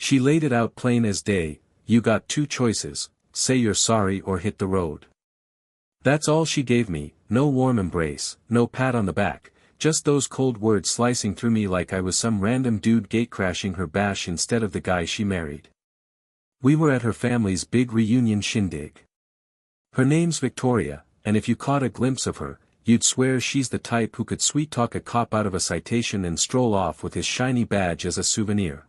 She laid it out plain as day, you got two choices, say you're sorry or hit the road. That's all she gave me, no warm embrace, no pat on the back, just those cold words slicing through me like I was some random dude gatecrashing her bash instead of the guy she married. We were at her family's big reunion shindig. Her name's Victoria, and if you caught a glimpse of her, you'd swear she's the type who could sweet-talk a cop out of a citation and stroll off with his shiny badge as a souvenir.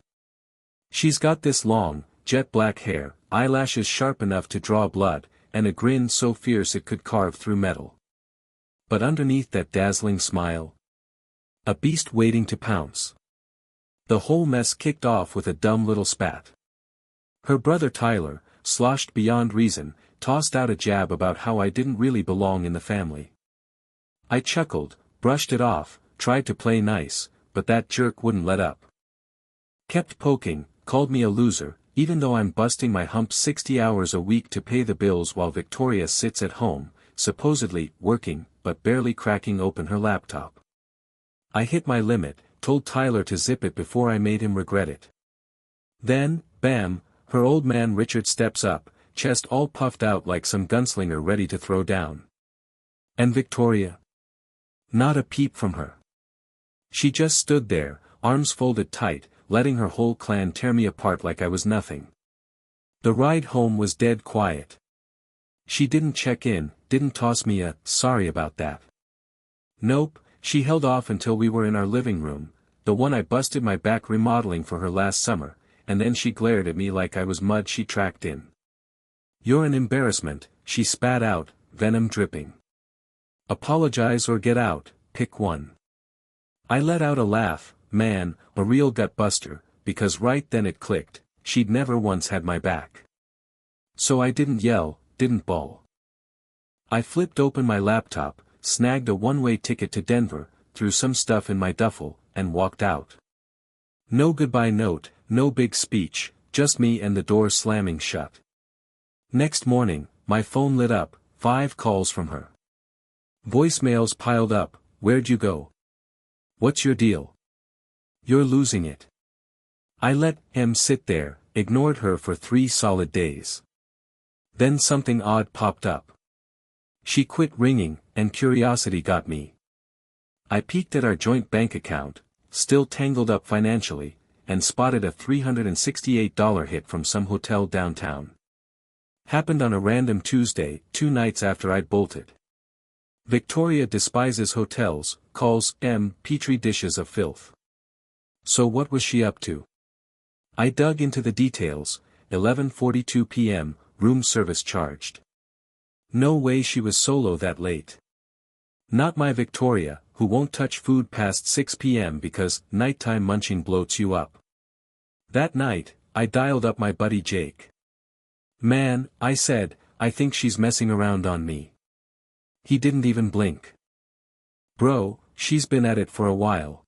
She's got this long, jet-black hair, eyelashes sharp enough to draw blood, and a grin so fierce it could carve through metal. But underneath that dazzling smile, a beast waiting to pounce. The whole mess kicked off with a dumb little spat. Her brother Tyler, sloshed beyond reason, tossed out a jab about how I didn't really belong in the family. I chuckled, brushed it off, tried to play nice, but that jerk wouldn't let up. Kept poking, called me a loser, even though I'm busting my hump 60 hours a week to pay the bills while Victoria sits at home, supposedly working, but barely cracking open her laptop. I hit my limit, told Tyler to zip it before I made him regret it. Then, bam, her old man Richard steps up, chest all puffed out like some gunslinger ready to throw down. And Victoria? Not a peep from her. She just stood there, arms folded tight, letting her whole clan tear me apart like I was nothing. The ride home was dead quiet. She didn't check in, didn't toss me a sorry about that. Nope, she held off until we were in our living room, the one I busted my back remodeling for her last summer, and then she glared at me like I was mud she tracked in. You're an embarrassment, she spat out, venom dripping. Apologize or get out, pick one. I let out a laugh, man, a real gut buster, because right then it clicked, she'd never once had my back. So I didn't yell, didn't bawl. I flipped open my laptop, snagged a one-way ticket to Denver, threw some stuff in my duffel, and walked out. No goodbye note, no big speech, just me and the door slamming shut. Next morning, my phone lit up, 5 calls from her. Voicemails piled up, where'd you go? What's your deal? You're losing it. I let him sit there, ignored her for 3 solid days. Then something odd popped up. She quit ringing, and curiosity got me. I peeked at our joint bank account, still tangled up financially, and spotted a $368 hit from some hotel downtown. Happened on a random Tuesday, 2 nights after I'd bolted. Victoria despises hotels, calls them petri dishes of filth. So what was she up to? I dug into the details, 11:42 p.m., room service charged. No way she was solo that late. Not my Victoria, who won't touch food past 6 p.m. because nighttime munching bloats you up. That night, I dialed up my buddy Jake. Man, I said, I think she's messing around on me. He didn't even blink. Bro, she's been at it for a while.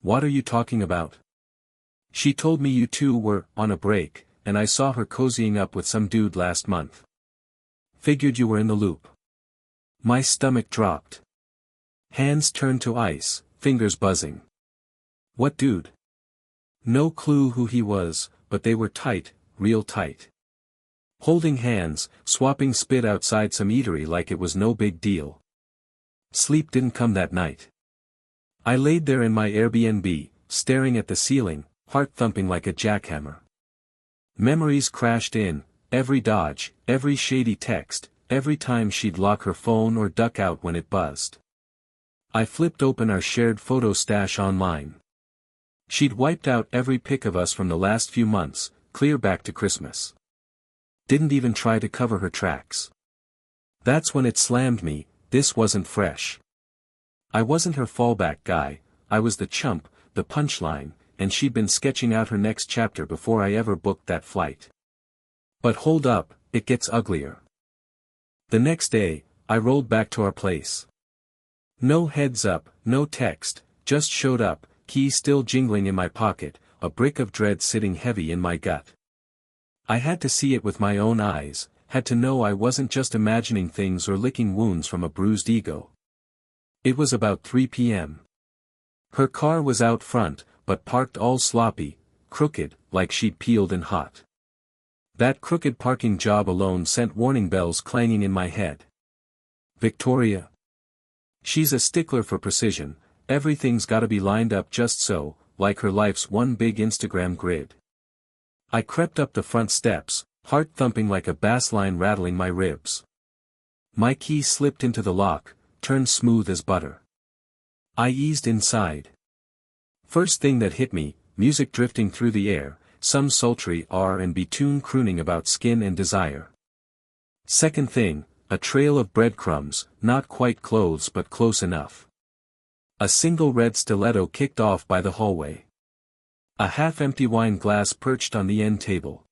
What are you talking about? She told me you two were on a break, and I saw her cozying up with some dude last month. Figured you were in the loop. My stomach dropped. Hands turned to ice, fingers buzzing. What dude? No clue who he was, but they were tight, real tight. Holding hands, swapping spit outside some eatery like it was no big deal. Sleep didn't come that night. I laid there in my Airbnb, staring at the ceiling, heart thumping like a jackhammer. Memories crashed in, every dodge, every shady text, every time she'd lock her phone or duck out when it buzzed. I flipped open our shared photo stash online. She'd wiped out every pic of us from the last few months, clear back to Christmas. Didn't even try to cover her tracks. That's when it slammed me, this wasn't fresh. I wasn't her fallback guy, I was the chump, the punchline, and she'd been sketching out her next chapter before I ever booked that flight. But hold up, it gets uglier. The next day, I rolled back to our place. No heads up, no text, just showed up, keys still jingling in my pocket, a brick of dread sitting heavy in my gut. I had to see it with my own eyes, had to know I wasn't just imagining things or licking wounds from a bruised ego. It was about 3 p.m. Her car was out front, but parked all sloppy, crooked, like she'd peeled and hot. That crooked parking job alone sent warning bells clanging in my head. Victoria. She's a stickler for precision, everything's gotta be lined up just so, like her life's one big Instagram grid. I crept up the front steps, heart thumping like a bass line rattling my ribs. My key slipped into the lock, turned smooth as butter. I eased inside. First thing that hit me, music drifting through the air, some sultry R&B tune crooning about skin and desire. Second thing, a trail of breadcrumbs, not quite clothes but close enough. A single red stiletto kicked off by the hallway. A half-empty wine glass perched on the end table.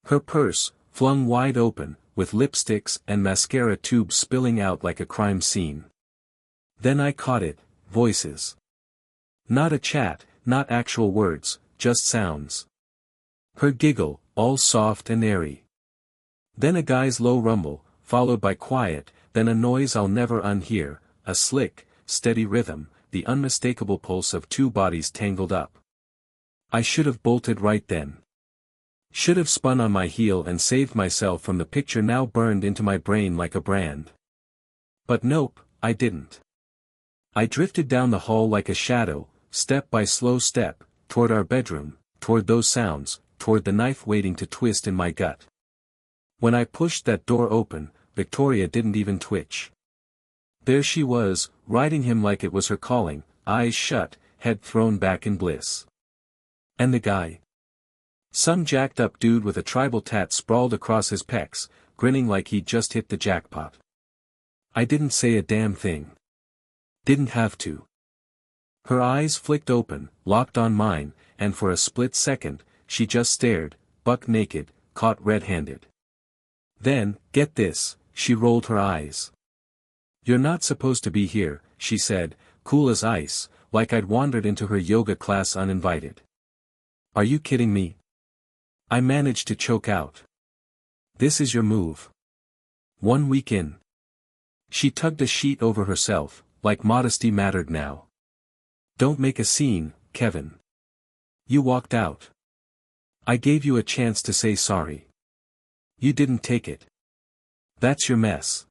Her purse, flung wide open, with lipsticks and mascara tubes spilling out like a crime scene. Then I caught it, voices. Not a chat, not actual words, just sounds. Her giggle, all soft and airy. Then a guy's low rumble, followed by quiet, then a noise I'll never unhear, a slick, steady rhythm, the unmistakable pulse of two bodies tangled up. I should have bolted right then. Should have spun on my heel and saved myself from the picture now burned into my brain like a brand. But nope, I didn't. I drifted down the hall like a shadow, step by slow step, toward our bedroom, toward those sounds, toward the knife waiting to twist in my gut. When I pushed that door open, Victoria didn't even twitch. There she was, riding him like it was her calling, eyes shut, head thrown back in bliss. And the guy? Some jacked up dude with a tribal tat sprawled across his pecs, grinning like he'd just hit the jackpot. I didn't say a damn thing. Didn't have to. Her eyes flicked open, locked on mine, and for a split second, she just stared, buck naked, caught red-handed. Then, get this, she rolled her eyes. "You're not supposed to be here," she said, cool as ice, like I'd wandered into her yoga class uninvited. "Are you kidding me?" I managed to choke out. "This is your move. 1 week in." She tugged a sheet over herself, like modesty mattered now. "Don't make a scene, Kevin. You walked out. I gave you a chance to say sorry. You didn't take it. That's your mess."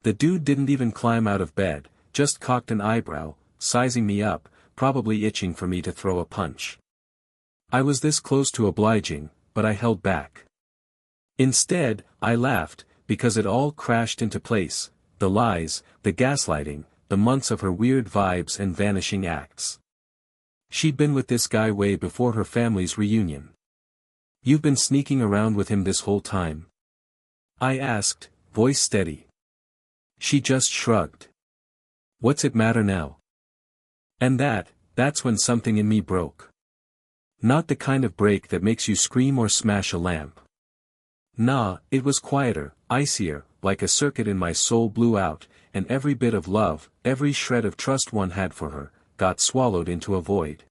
The dude didn't even climb out of bed, just cocked an eyebrow, sizing me up, probably itching for me to throw a punch. I was this close to obliging, but I held back. Instead, I laughed, because it all crashed into place, the lies, the gaslighting, the months of her weird vibes and vanishing acts. She'd been with this guy way before her family's reunion. "You've been sneaking around with him this whole time?" I asked, voice steady. She just shrugged. "What's it matter now?" And that's when something in me broke. Not the kind of break that makes you scream or smash a lamp. Nah, it was quieter, icier, like a circuit in my soul blew out, and every bit of love, every shred of trust one had for her, got swallowed into a void.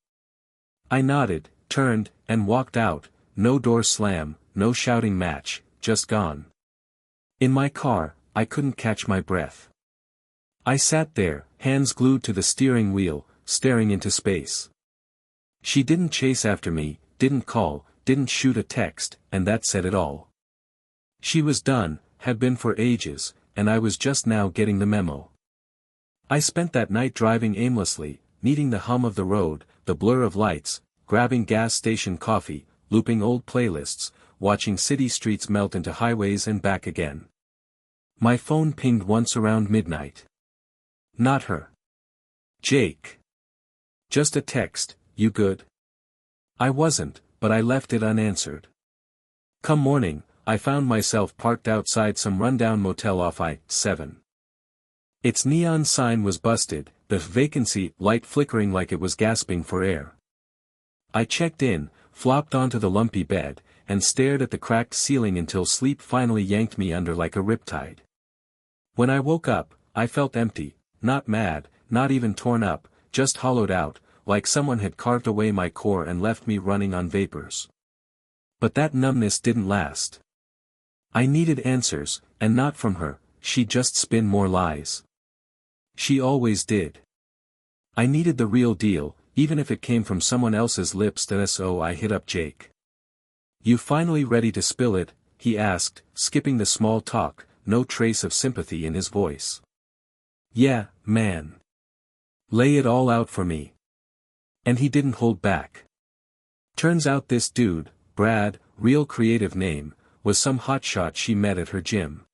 I nodded, turned, and walked out, no door slam, no shouting match, just gone. In my car, I couldn't catch my breath. I sat there, hands glued to the steering wheel, staring into space. She didn't chase after me, didn't call, didn't shoot a text, and that said it all. She was done, had been for ages, and I was just now getting the memo. I spent that night driving aimlessly, needing the hum of the road, the blur of lights, grabbing gas station coffee, looping old playlists, watching city streets melt into highways and back again. My phone pinged once around midnight. Not her. "Jake. Just a text, you good?" I wasn't, but I left it unanswered. Come morning, I found myself parked outside some rundown motel off I-7. Its neon sign was busted, the vacancy light flickering like it was gasping for air. I checked in, flopped onto the lumpy bed, and stared at the cracked ceiling until sleep finally yanked me under like a riptide. When I woke up, I felt empty, not mad, not even torn up, just hollowed out, like someone had carved away my core and left me running on vapors. But that numbness didn't last. I needed answers, and not from her, she'd just spin more lies. She always did. I needed the real deal, even if it came from someone else's lips. So I hit up Jake. "You finally ready to spill it?" he asked, skipping the small talk, no trace of sympathy in his voice. "Yeah, man. Lay it all out for me." And he didn't hold back. Turns out this dude, Brad, real creative name, was some hotshot she met at her gym.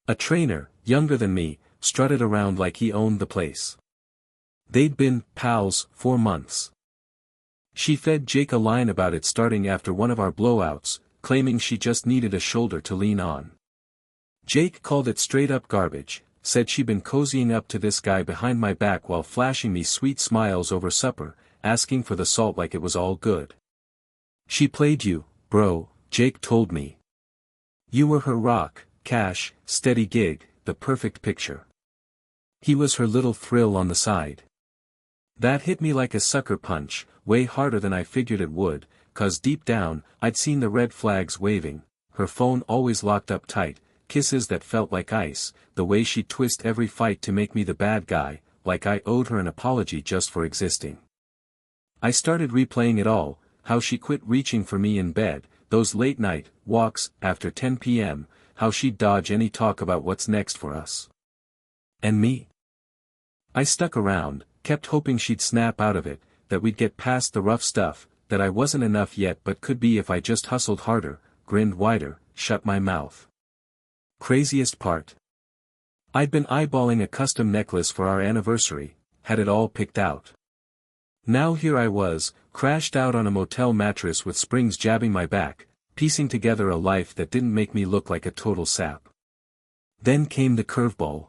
A trainer, younger than me, strutted around like he owned the place. They'd been pals 4 months. She fed Jake a line about it starting after one of our blowouts, claiming she just needed a shoulder to lean on. Jake called it straight up garbage, said she'd been cozying up to this guy behind my back while flashing me sweet smiles over supper, asking for the salt like it was all good. "She played you, bro," Jake told me. "You were her rock, cash, steady gig, the perfect picture. He was her little thrill on the side." That hit me like a sucker punch, way harder than I figured it would, 'cause deep down, I'd seen the red flags waving, her phone always locked up tight, kisses that felt like ice, the way she'd twist every fight to make me the bad guy, like I owed her an apology just for existing. I started replaying it all, how she quit reaching for me in bed, those late-night walks after 10 p.m., how she'd dodge any talk about what's next for us. And me? I stuck around, kept hoping she'd snap out of it, that we'd get past the rough stuff, that I wasn't enough yet but could be if I just hustled harder, grinned wider, shut my mouth. Craziest part? I'd been eyeballing a custom necklace for our anniversary, had it all picked out. Now here I was, crashed out on a motel mattress with springs jabbing my back, piecing together a life that didn't make me look like a total sap. Then came the curveball.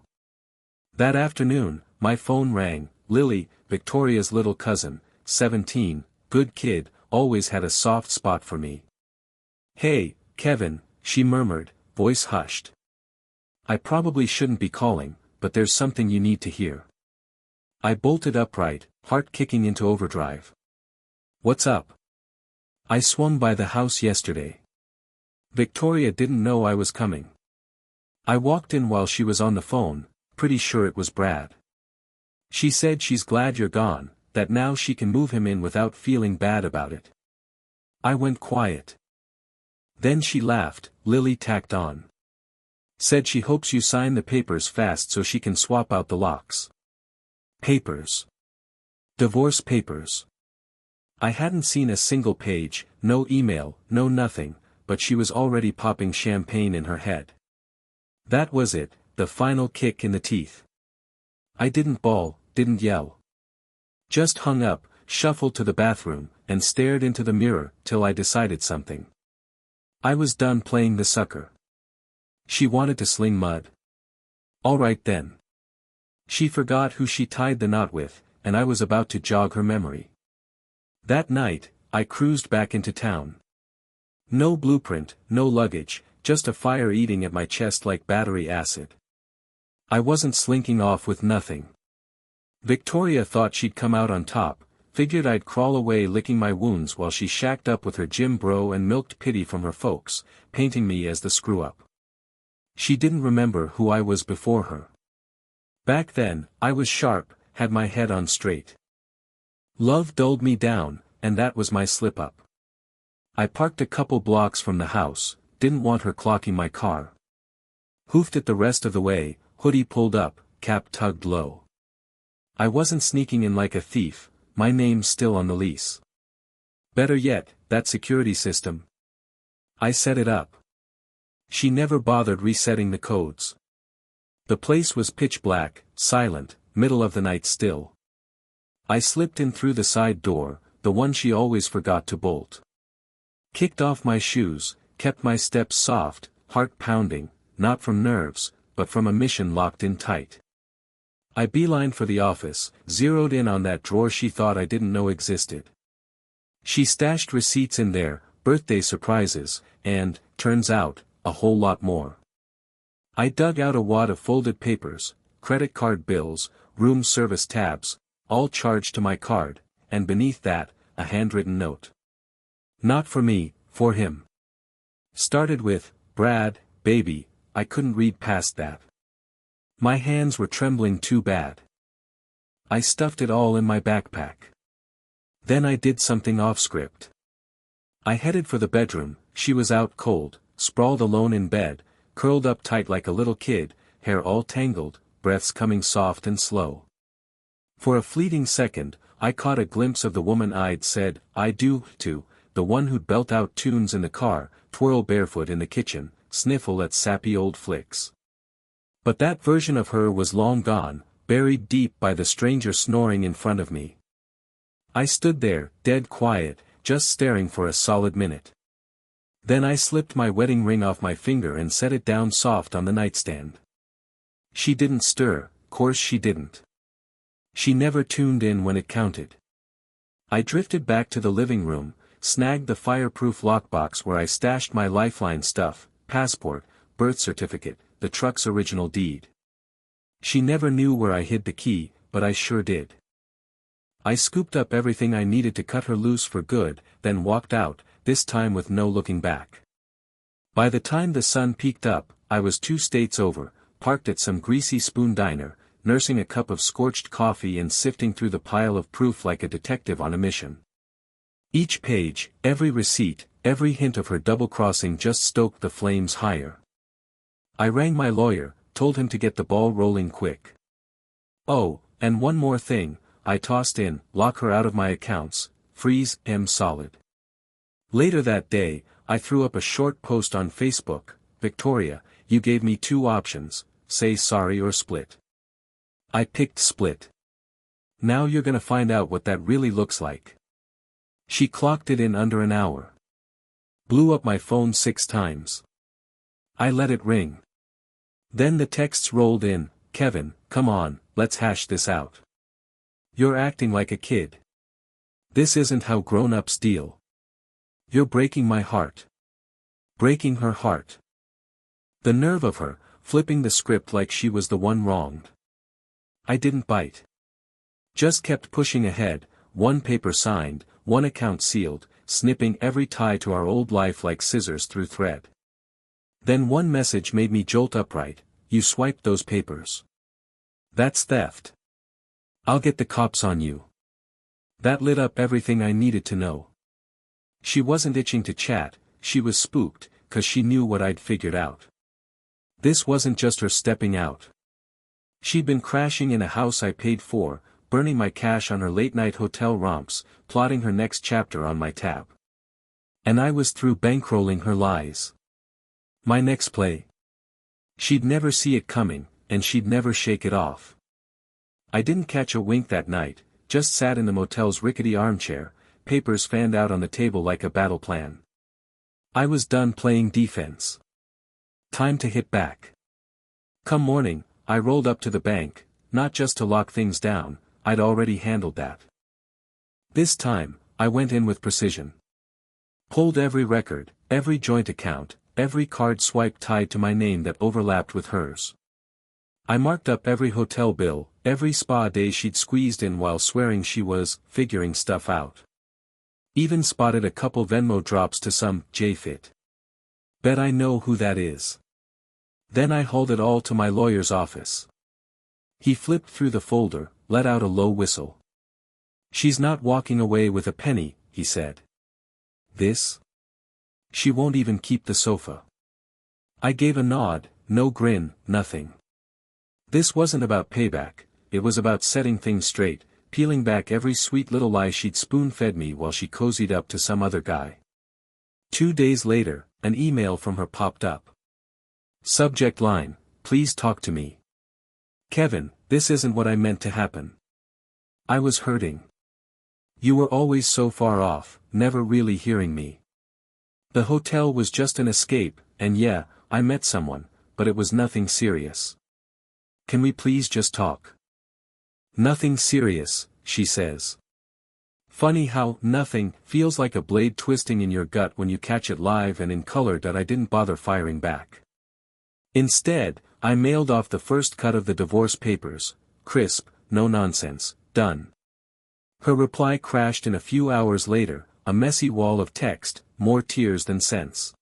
That afternoon, my phone rang. Lily, Victoria's little cousin, 17, good kid, always had a soft spot for me. "Hey, Kevin," she murmured, voice hushed. "I probably shouldn't be calling, but there's something you need to hear." I bolted upright, heart kicking into overdrive. "What's up?" "I swung by the house yesterday. Victoria didn't know I was coming. I walked in while she was on the phone, pretty sure it was Brad. She said she's glad you're gone, that now she can move him in without feeling bad about it." I went quiet. Then she laughed, Lily tacked on. "Said she hopes you sign the papers fast so she can swap out the locks." Papers. Divorce papers. I hadn't seen a single page, no email, no nothing, but she was already popping champagne in her head. That was it, the final kick in the teeth. I didn't bawl, didn't yell. Just hung up, shuffled to the bathroom, and stared into the mirror till I decided something. I was done playing the sucker. She wanted to sling mud. All right then. She forgot who she tied the knot with, and I was about to jog her memory. That night, I cruised back into town. No blueprint, no luggage, just a fire eating at my chest like battery acid. I wasn't slinking off with nothing. Victoria thought she'd come out on top, figured I'd crawl away licking my wounds while she shacked up with her gym bro and milked pity from her folks, painting me as the screw-up. She didn't remember who I was before her. Back then, I was sharp, had my head on straight. Love dulled me down, and that was my slip-up. I parked a couple blocks from the house, didn't want her clocking my car. Hoofed it the rest of the way, hoodie pulled up, cap tugged low. I wasn't sneaking in like a thief, my name's still on the lease. Better yet, that security system. I set it up. She never bothered resetting the codes. The place was pitch black, silent, middle of the night still. I slipped in through the side door, the one she always forgot to bolt. Kicked off my shoes, kept my steps soft, heart pounding, not from nerves, but from a mission locked in tight. I beelined for the office, zeroed in on that drawer she thought I didn't know existed. She stashed receipts in there, birthday surprises, and, turns out, a whole lot more. I dug out a wad of folded papers, credit card bills, room service tabs, all charged to my card, and beneath that, a handwritten note. Not for me, for him. Started with, "Brad, baby," I couldn't read past that. My hands were trembling too bad. I stuffed it all in my backpack. Then I did something off script. I headed for the bedroom. She was out cold, sprawled alone in bed, curled up tight like a little kid, hair all tangled, breaths coming soft and slow. For a fleeting second, I caught a glimpse of the woman I'd said "I do" to, the one who'd belt out tunes in the car, twirl barefoot in the kitchen, sniffle at sappy old flicks. But that version of her was long gone, buried deep by the stranger snoring in front of me. I stood there, dead quiet, just staring for a solid minute. Then I slipped my wedding ring off my finger and set it down soft on the nightstand. She didn't stir, course she didn't. She never tuned in when it counted. I drifted back to the living room, snagged the fireproof lockbox where I stashed my lifeline stuff, passport, birth certificate, the truck's original deed. She never knew where I hid the key, but I sure did. I scooped up everything I needed to cut her loose for good, then walked out, this time with no looking back. By the time the sun peeked up, I was 2 states over, parked at some greasy spoon diner, nursing a cup of scorched coffee and sifting through the pile of proof like a detective on a mission. Each page, every receipt, every hint of her double-crossing just stoked the flames higher. I rang my lawyer, told him to get the ball rolling quick. Oh, and one more thing, I tossed in, lock her out of my accounts, freeze, solid. Later that day, I threw up a short post on Facebook, "Victoria, you gave me 2 options, say sorry or split. I picked split. Now you're gonna find out what that really looks like." She clocked it in under an hour. Blew up my phone 6 times. I let it ring. Then the texts rolled in, "Kevin, come on, let's hash this out. You're acting like a kid. This isn't how grown-ups deal. You're breaking my heart." Breaking her heart. The nerve of her, flipping the script like she was the one wronged. I didn't bite. Just kept pushing ahead, one paper signed, one account sealed, snipping every tie to our old life like scissors through thread. Then one message made me jolt upright, "You swiped those papers. That's theft. I'll get the cops on you." That lit up everything I needed to know. She wasn't itching to chat, she was spooked, 'cause she knew what I'd figured out. This wasn't just her stepping out. She'd been crashing in a house I paid for, burning my cash on her late-night hotel romps, plotting her next chapter on my tab. And I was through bankrolling her lies. My next play. She'd never see it coming, and she'd never shake it off. I didn't catch a wink that night, just sat in the motel's rickety armchair, papers fanned out on the table like a battle plan. I was done playing defense. Time to hit back. Come morning, I rolled up to the bank, not just to lock things down, I'd already handled that. This time, I went in with precision. Pulled every record, every joint account, every card swipe tied to my name that overlapped with hers. I marked up every hotel bill, every spa day she'd squeezed in while swearing she was figuring stuff out. Even spotted a couple Venmo drops to some J-Fit. Bet I know who that is. Then I hauled it all to my lawyer's office. He flipped through the folder, let out a low whistle. "She's not walking away with a penny," he said. "This? She won't even keep the sofa." I gave a nod, no grin, nothing. This wasn't about payback, it was about setting things straight, peeling back every sweet little lie she'd spoon-fed me while she cozied up to some other guy. 2 days later, an email from her popped up. Subject line, "Please talk to me. Kevin, this isn't what I meant to happen. I was hurting. You were always so far off, never really hearing me. The hotel was just an escape, and yeah, I met someone, but it was nothing serious. Can we please just talk?" "Nothing serious," she says. Funny how "nothing" feels like a blade twisting in your gut when you catch it live and in color that I didn't bother firing back. Instead, I mailed off the first cut of the divorce papers, crisp, no nonsense, done. Her reply crashed in a few hours later, a messy wall of text, more tears than sense.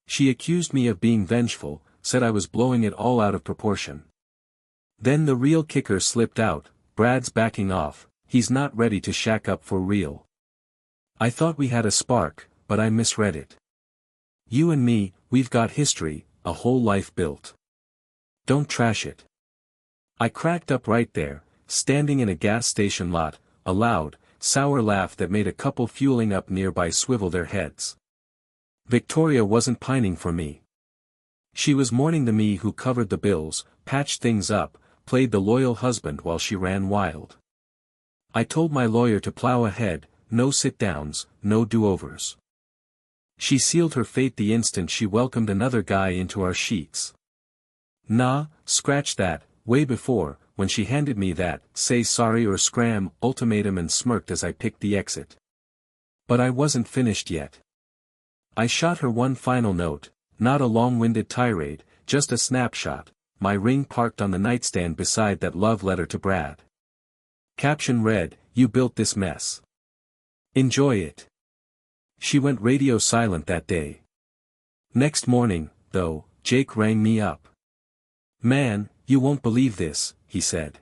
She accused me of being vengeful, said I was blowing it all out of proportion. Then the real kicker slipped out, "Brad's backing off, he's not ready to shack up for real." I thought we had a spark, but I misread it. You and me, we've got history, a whole life built. Don't trash it. I cracked up right there, standing in a gas station lot, a loud, sour laugh that made a couple fueling up nearby swivel their heads. Victoria wasn't pining for me. She was mourning the me who covered the bills, patched things up, played the loyal husband while she ran wild. I told my lawyer to plow ahead, no sit-downs, no do-overs. She sealed her fate the instant she welcomed another guy into our sheets. Nah, scratch that, way before, when she handed me that "say sorry or scram" ultimatum and smirked as I picked the exit. But I wasn't finished yet. I shot her one final note, not a long-winded tirade, just a snapshot, my ring parked on the nightstand beside that love letter to Brad. Caption read, "You built this mess. Enjoy it." She went radio silent that day. Next morning, though, Jake rang me up. "Man, you won't believe this," he said.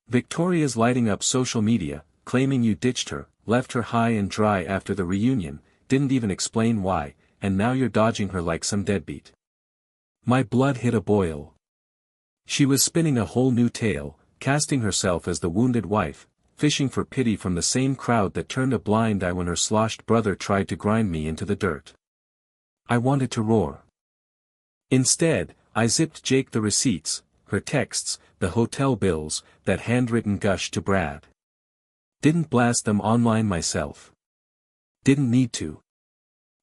"Victoria's lighting up social media, claiming you ditched her, left her high and dry after the reunion, didn't even explain why, and now you're dodging her like some deadbeat." My blood hit a boil. She was spinning a whole new tale, casting herself as the wounded wife, fishing for pity from the same crowd that turned a blind eye when her sloshed brother tried to grind me into the dirt. I wanted to roar. Instead, I zipped Jake the receipts, her texts, the hotel bills, that handwritten gush to Brad. Didn't blast them online myself. Didn't need to.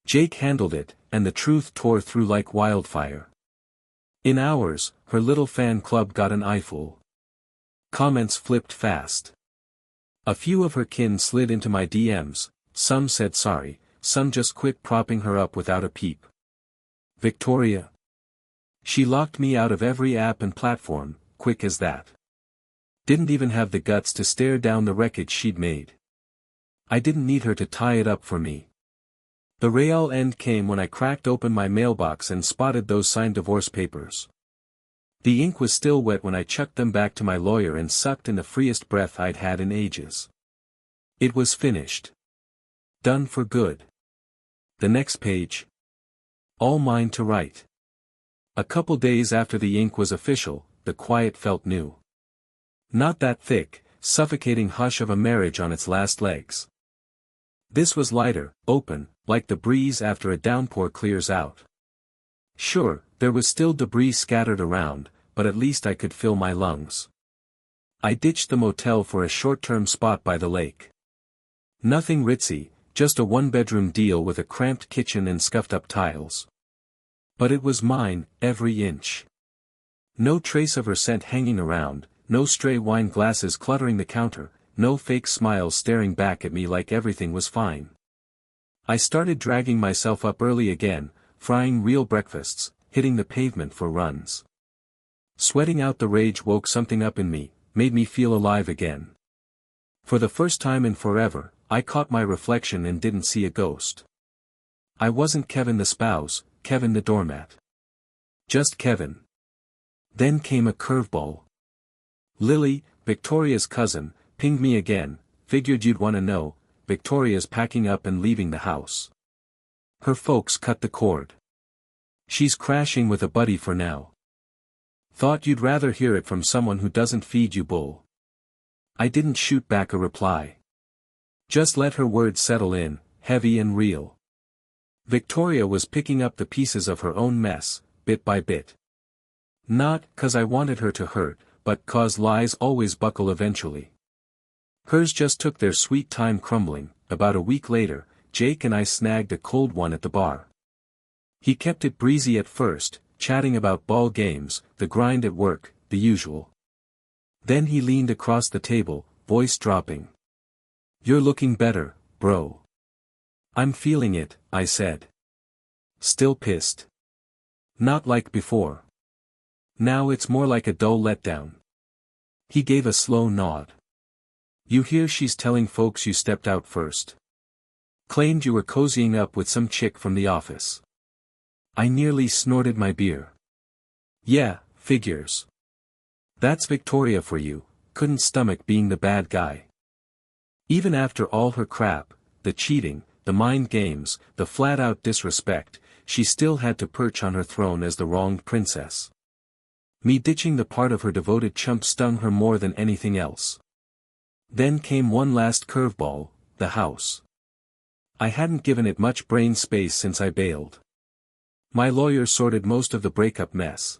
Jake handled it, and the truth tore through like wildfire. In hours, her little fan club got an eyeful. Comments flipped fast. A few of her kin slid into my DMs, some said sorry, some just quit propping her up without a peep. Victoria. She locked me out of every app and platform, quick as that. Didn't even have the guts to stare down the wreckage she'd made. I didn't need her to tie it up for me. The real end came when I cracked open my mailbox and spotted those signed divorce papers. The ink was still wet when I chucked them back to my lawyer and sucked in the freest breath I'd had in ages. It was finished. Done for good. The next page. All mine to write. A couple days after the ink was official, the quiet felt new. Not that thick, suffocating hush of a marriage on its last legs. This was lighter, open, like the breeze after a downpour clears out. Sure, there was still debris scattered around, but at least I could fill my lungs. I ditched the motel for a short-term spot by the lake. Nothing ritzy, just a one-bedroom deal with a cramped kitchen and scuffed-up tiles. But it was mine, every inch. No trace of her scent hanging around, no stray wine glasses cluttering the counter, no fake smiles staring back at me like everything was fine. I started dragging myself up early again, frying real breakfasts, hitting the pavement for runs. Sweating out the rage woke something up in me, made me feel alive again. For the first time in forever, I caught my reflection and didn't see a ghost. I wasn't Kevin the spouse, Kevin the doormat. Just Kevin. Then came a curveball. Lily, Victoria's cousin, pinged me again, figured you'd want to know, Victoria's packing up and leaving the house. Her folks cut the cord. She's crashing with a buddy for now. Thought you'd rather hear it from someone who doesn't feed you bull. I didn't shoot back a reply. Just let her words settle in, heavy and real. Victoria was picking up the pieces of her own mess, bit by bit. Not 'cause I wanted her to hurt, but 'cause lies always buckle eventually. Hers just took their sweet time crumbling. About a week later, Jake and I snagged a cold one at the bar. He kept it breezy at first, chatting about ball games, the grind at work, the usual. Then he leaned across the table, voice dropping. "You're looking better, bro." "I'm feeling it," I said. Still pissed. Not like before. Now it's more like a dull letdown. He gave a slow nod. "You hear she's telling folks you stepped out first. Claimed you were cozying up with some chick from the office." I nearly snorted my beer. "Yeah, figures. That's Victoria for you, couldn't stomach being the bad guy. Even after all her crap, the cheating, the mind games, the flat-out disrespect, she still had to perch on her throne as the wronged princess. Me ditching the part of her devoted chump stung her more than anything else. Then came one last curveball, the house. I hadn't given it much brain space since I bailed. My lawyer sorted most of the breakup mess.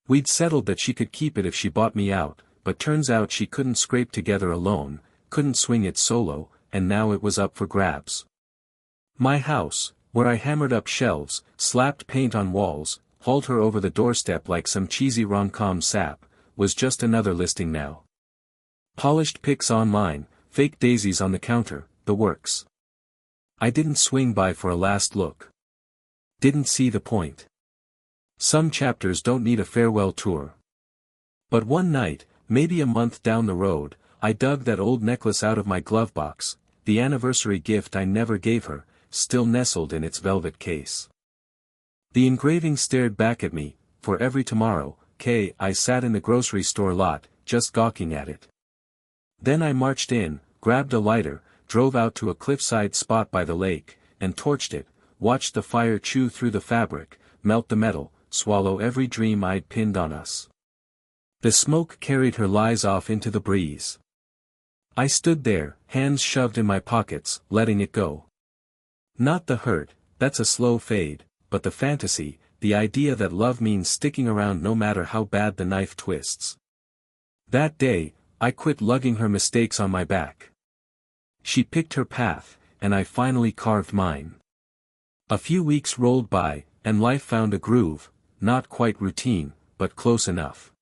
We'd settled that she could keep it if she bought me out, but turns out she couldn't scrape together a loan, couldn't swing it solo, and now it was up for grabs. My house, where I hammered up shelves, slapped paint on walls, hauled her over the doorstep like some cheesy rom-com sap, was just another listing now. Polished pics online, fake daisies on the counter, the works. I didn't swing by for a last look. Didn't see the point. Some chapters don't need a farewell tour. But one night, maybe a month down the road, I dug that old necklace out of my glove box, the anniversary gift I never gave her, still nestled in its velvet case. The engraving stared back at me, for every tomorrow, I sat in the grocery store lot, just gawking at it. Then I marched in, grabbed a lighter, drove out to a cliffside spot by the lake, and torched it, watched the fire chew through the fabric, melt the metal, swallow every dream I'd pinned on us. The smoke carried her lies off into the breeze. I stood there, hands shoved in my pockets, letting it go. Not the hurt, that's a slow fade, but the fantasy, the idea that love means sticking around no matter how bad the knife twists. That day, I quit lugging her mistakes on my back. She picked her path, and I finally carved mine. A few weeks rolled by, and life found a groove, not quite routine, but close enough.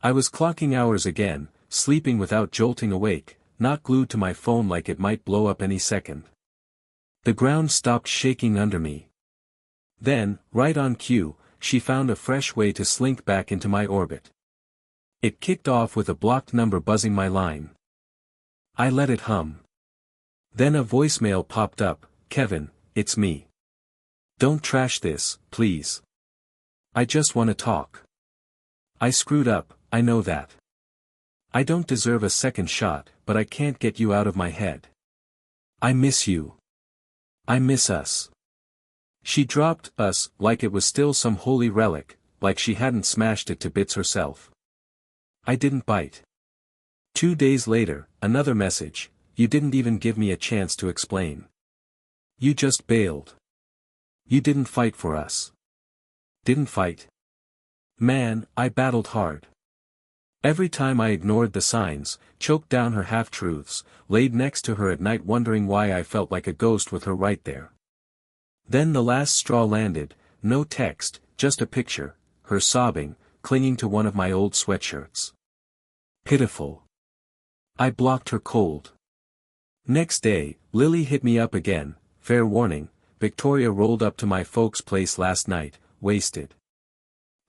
I was clocking hours again, sleeping without jolting awake, not glued to my phone like it might blow up any second. The ground stopped shaking under me. Then, right on cue, she found a fresh way to slink back into my orbit. It kicked off with a blocked number buzzing my line. I let it hum. Then a voicemail popped up, "Kevin, it's me. Don't trash this, please. I just want to talk. I screwed up, I know that. I don't deserve a second shot, but I can't get you out of my head. I miss you. I miss us." She dropped us like it was still some holy relic, like she hadn't smashed it to bits herself. I didn't bite. 2 days later, another message, "You didn't even give me a chance to explain. You just bailed. You didn't fight for us." Didn't fight? Man, I battled hard. Every time I ignored the signs, choked down her half-truths, laid next to her at night wondering why I felt like a ghost with her right there. Then the last straw landed, no text, just a picture, her sobbing, clinging to one of my old sweatshirts. Pitiful. I blocked her cold. Next day, Lily hit me up again, fair warning, "Victoria rolled up to my folks' place last night, wasted.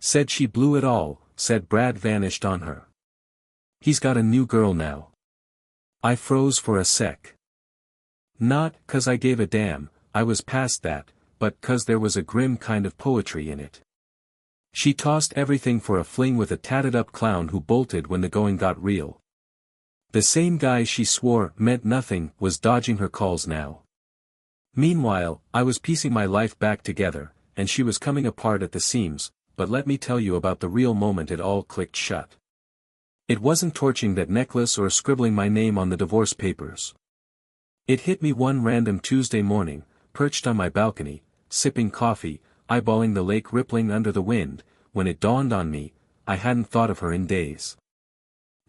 Said she blew it all, said Brad vanished on her. He's got a new girl now." I froze for a sec. Not 'cause I gave a damn, I was past that, but 'cause there was a grim kind of poetry in it. She tossed everything for a fling with a tatted-up clown who bolted when the going got real. The same guy she swore meant nothing was dodging her calls now. Meanwhile, I was piecing my life back together, and she was coming apart at the seams, but let me tell you about the real moment it all clicked shut. It wasn't torching that necklace or scribbling my name on the divorce papers. It hit me one random Tuesday morning, perched on my balcony, sipping coffee, eyeballing the lake rippling under the wind, when it dawned on me, I hadn't thought of her in days.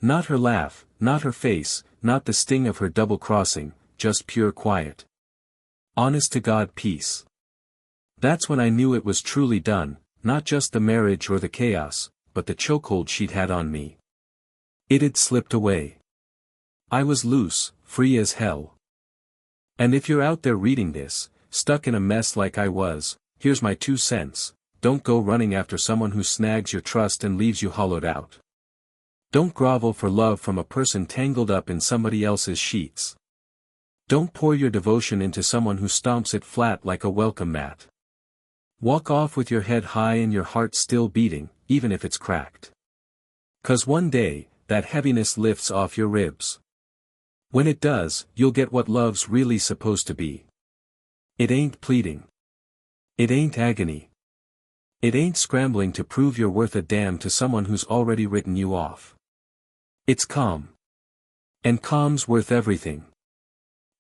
Not her laugh, not her face, not the sting of her double-crossing, just pure quiet. Honest-to-God peace. That's when I knew it was truly done, not just the marriage or the chaos, but the chokehold she'd had on me. It had slipped away. I was loose, free as hell. And if you're out there reading this, stuck in a mess like I was, here's my 2 cents, don't go running after someone who snags your trust and leaves you hollowed out. Don't grovel for love from a person tangled up in somebody else's sheets. Don't pour your devotion into someone who stomps it flat like a welcome mat. Walk off with your head high and your heart still beating, even if it's cracked. 'Cause one day, that heaviness lifts off your ribs. When it does, you'll get what love's really supposed to be. It ain't pleading. It ain't agony. It ain't scrambling to prove you're worth a damn to someone who's already written you off. It's calm. And calm's worth everything.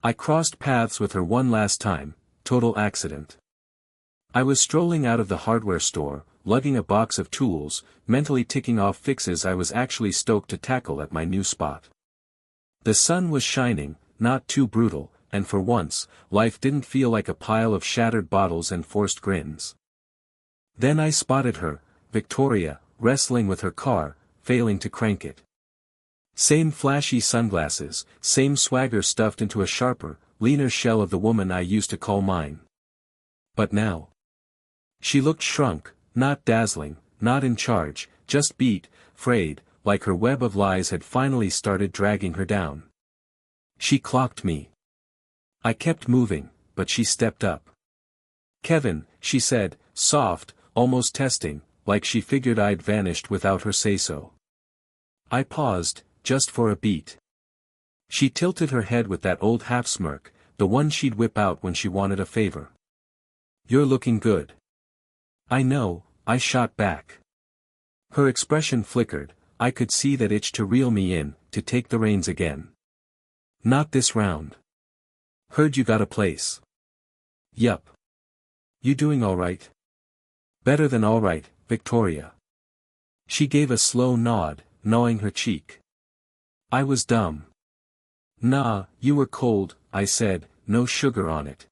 I crossed paths with her one last time, total accident. I was strolling out of the hardware store, lugging a box of tools, mentally ticking off fixes I was actually stoked to tackle at my new spot. The sun was shining, not too brutal, and for once, life didn't feel like a pile of shattered bottles and forced grins. Then I spotted her, Victoria, wrestling with her car, failing to crank it. Same flashy sunglasses, same swagger stuffed into a sharper, leaner shell of the woman I used to call mine. But now. She looked shrunk, not dazzling, not in charge, just beat, frayed, like her web of lies had finally started dragging her down. She clocked me. I kept moving, but she stepped up. "Kevin," she said, soft, almost testing, like she figured I'd vanished without her say-so. I paused, just for a beat. She tilted her head with that old half-smirk, the one she'd whip out when she wanted a favor. "You're looking good." "I know," I shot back. Her expression flickered. I could see that itch to reel me in, to take the reins again. "Not this round." "Heard you got a place." "Yup." "You doing all right?" "Better than all right, Victoria." She gave a slow nod, gnawing her cheek. I was dumb. "Nah, you were cold," I said, "no sugar on it."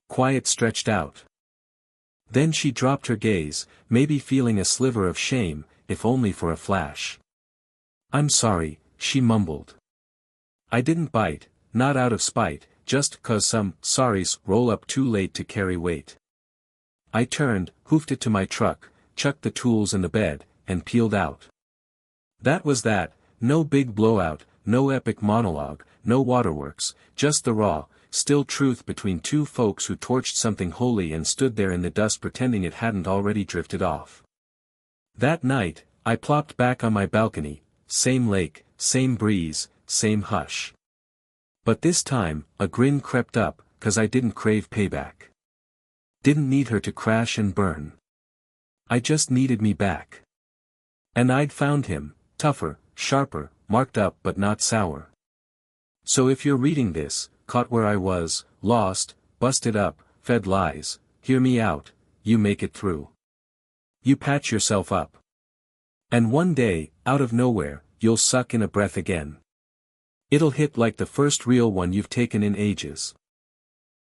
Quiet stretched out. Then she dropped her gaze, maybe feeling a sliver of shame, if only for a flash. "I'm sorry," she mumbled. I didn't bite, not out of spite, just 'cause some sorries roll up too late to carry weight. I turned, hoofed it to my truck, chucked the tools in the bed, and peeled out. That was that, no big blowout, no epic monologue, no waterworks, just the raw, still truth between two folks who torched something holy and stood there in the dust pretending it hadn't already drifted off. That night, I plopped back on my balcony, same lake, same breeze, same hush. But this time, a grin crept up, 'cause I didn't crave payback. Didn't need her to crash and burn. I just needed me back. And I'd found him, tougher, sharper, marked up but not sour. So if you're reading this, caught where I was, lost, busted up, fed lies, hear me out, you make it through. You patch yourself up. And one day, out of nowhere, you'll suck in a breath again. It'll hit like the first real one you've taken in ages.